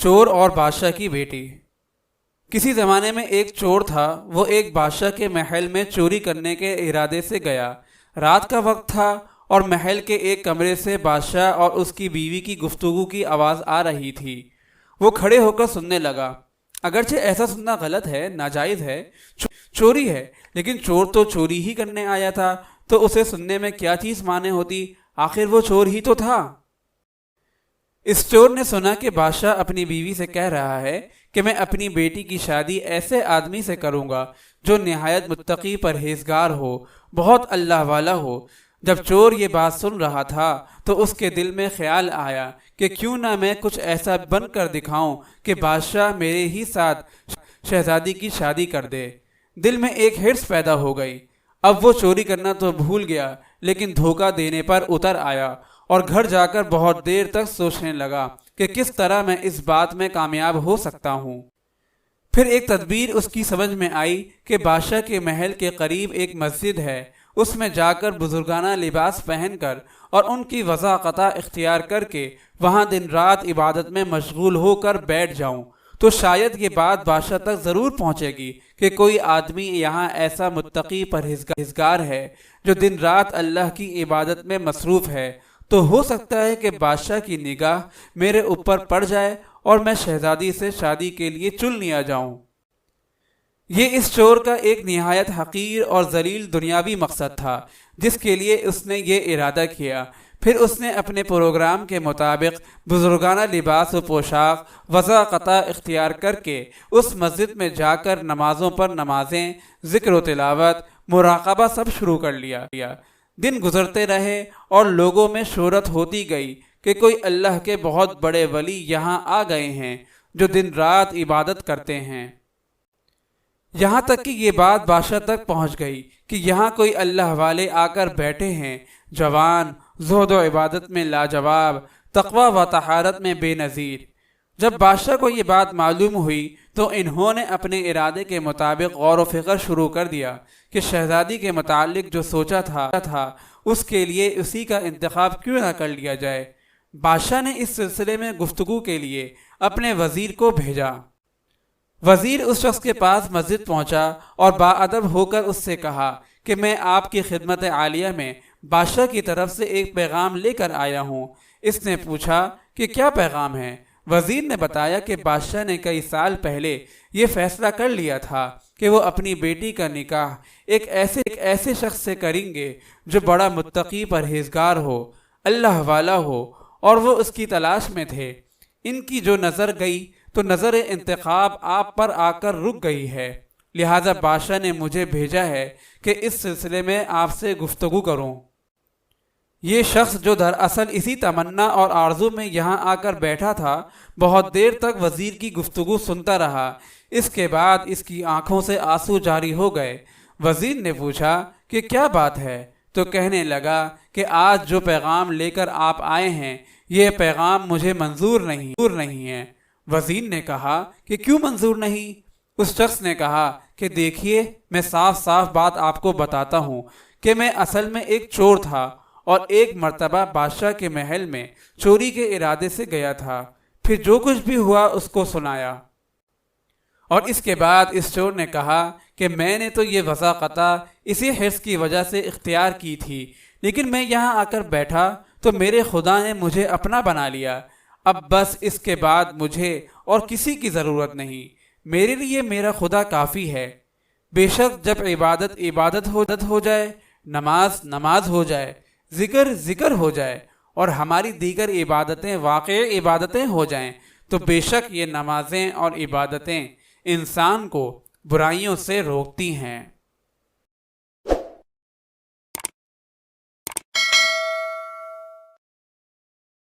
چور اور بادشاہ کی بیٹی۔ کسی زمانے میں ایک چور تھا۔ وہ ایک بادشاہ کے محل میں چوری کرنے کے ارادے سے گیا۔ رات کا وقت تھا اور محل کے ایک کمرے سے بادشاہ اور اس کی بیوی کی گفتگو کی آواز آ رہی تھی۔ وہ کھڑے ہو کر سننے لگا۔ اگرچہ ایسا سننا غلط ہے، ناجائز ہے، چوری ہے، لیکن چور تو چوری ہی کرنے آیا تھا، تو اسے سننے میں کیا چیز مانے ہوتی؟ آخر وہ چور ہی تو تھا۔ اس چور نے سنا کہ بادشاہ اپنی بیوی سے کہہ رہا ہے کہ میں اپنی بیٹی کی شادی ایسے آدمی سے کروں گا جو نہایت متقی پرہیزگار ہو، بہت اللہ والا ہو۔ جب چور یہ بات سن رہا تھا تو اس کے دل میں خیال آیا کہ کیوں نہ میں کچھ ایسا بن کر دکھاؤں کہ بادشاہ میرے ہی ساتھ شہزادی کی شادی کر دے۔ دل میں ایک ہرس پیدا ہو گئی۔ اب وہ چوری کرنا تو بھول گیا، لیکن دھوکہ دینے پر اتر آیا اور گھر جا کر بہت دیر تک سوچنے لگا کہ کس طرح میں اس بات میں کامیاب ہو سکتا ہوں۔ پھر ایک تدبیر اس کی سمجھ میں آئی کہ بادشاہ کے محل کے قریب ایک مسجد ہے، اس میں جا کر بزرگانہ لباس پہن کر اور ان کی وضاقتہ اختیار کر کے وہاں دن رات عبادت میں مشغول ہو کر بیٹھ جاؤں تو شاید یہ بات بادشاہ تک ضرور پہنچے گی کہ کوئی آدمی یہاں ایسا متقی پرہیزگار ہے جو دن رات اللہ کی عبادت میں مصروف ہے، تو ہو سکتا ہے کہ بادشاہ کی نگاہ میرے اوپر پڑ جائے اور میں شہزادی سے شادی کے لیے چن لیا جاؤں۔ یہ اس چور کا ایک نہایت حقیر اور ذلیل دنیاوی مقصد تھا جس کے لیے اس نے یہ ارادہ کیا۔ پھر اس نے اپنے پروگرام کے مطابق بزرگانہ لباس و پوشاک وضاقتہ اختیار کر کے اس مسجد میں جا کر نمازوں پر نمازیں، ذکر و تلاوت، مراقبہ سب شروع کر لیا۔ دن گزرتے رہے اور لوگوں میں شہرت ہوتی گئی کہ کوئی اللہ کے بہت بڑے ولی یہاں آ گئے ہیں جو دن رات عبادت کرتے ہیں۔ یہاں تک کہ یہ بات بادشاہ تک پہنچ گئی کہ یہاں کوئی اللہ والے آ کر بیٹھے ہیں، جوان، زہد و عبادت میں لاجواب، تقوی و طہارت میں بے نظیر۔ جب بادشاہ کو یہ بات معلوم ہوئی تو انہوں نے اپنے ارادے کے مطابق غور و فکر شروع کر دیا کہ شہزادی کے متعلق جو سوچا تھا اس کے لیے اسی کا انتخاب کیوں نہ کر لیا جائے۔ بادشاہ نے اس سلسلے میں گفتگو کے لیے اپنے وزیر کو بھیجا۔ وزیر اس شخص کے پاس مسجد پہنچا اور باادب ہو کر اس سے کہا کہ میں آپ کی خدمت عالیہ میں بادشاہ کی طرف سے ایک پیغام لے کر آیا ہوں۔ اس نے پوچھا کہ کیا پیغام ہے؟ وزیر نے بتایا کہ بادشاہ نے کئی سال پہلے یہ فیصلہ کر لیا تھا کہ وہ اپنی بیٹی کا نکاح ایک ایسے شخص سے کریں گے جو بڑا متقی پرہیزگار ہو، اللہ والا ہو، اور وہ اس کی تلاش میں تھے۔ ان کی جو نظر گئی تو نظر انتخاب آپ پر آ کر رک گئی ہے، لہذا بادشاہ نے مجھے بھیجا ہے کہ اس سلسلے میں آپ سے گفتگو کروں۔ یہ شخص جو دراصل اسی تمنا اور آرزو میں یہاں آ کر بیٹھا تھا بہت دیر تک وزیر کی گفتگو سنتا رہا۔ اس کے بعد اس کی آنکھوں سے آنسو جاری ہو گئے۔ وزیر نے پوچھا کہ کیا بات ہے؟ تو کہنے لگا کہ آج جو پیغام لے کر آپ آئے ہیں یہ پیغام مجھے منظور نہیں ہے۔ وزیر نے کہا کہ کیوں منظور نہیں؟ اس شخص نے کہا کہ دیکھیے، میں صاف بات آپ کو بتاتا ہوں کہ میں اصل میں ایک چور تھا اور ایک مرتبہ بادشاہ کے محل میں چوری کے ارادے سے گیا تھا، پھر جو کچھ بھی ہوا اس کو سنایا۔ اور اس کے بعد اس چور نے کہا کہ میں نے تو یہ وضاقتہ اسی حرص کی وجہ سے اختیار کی تھی، لیکن میں یہاں آ کر بیٹھا تو میرے خدا نے مجھے اپنا بنا لیا۔ اب بس اس کے بعد مجھے اور کسی کی ضرورت نہیں، میرے لیے میرا خدا کافی ہے۔ بے شک جب عبادت ہو جائے، نماز ہو جائے، ذکر ہو جائے اور ہماری دیگر عبادتیں واقعی عبادتیں ہو جائیں تو بے شک یہ نمازیں اور عبادتیں انسان کو برائیوں سے روکتی ہیں۔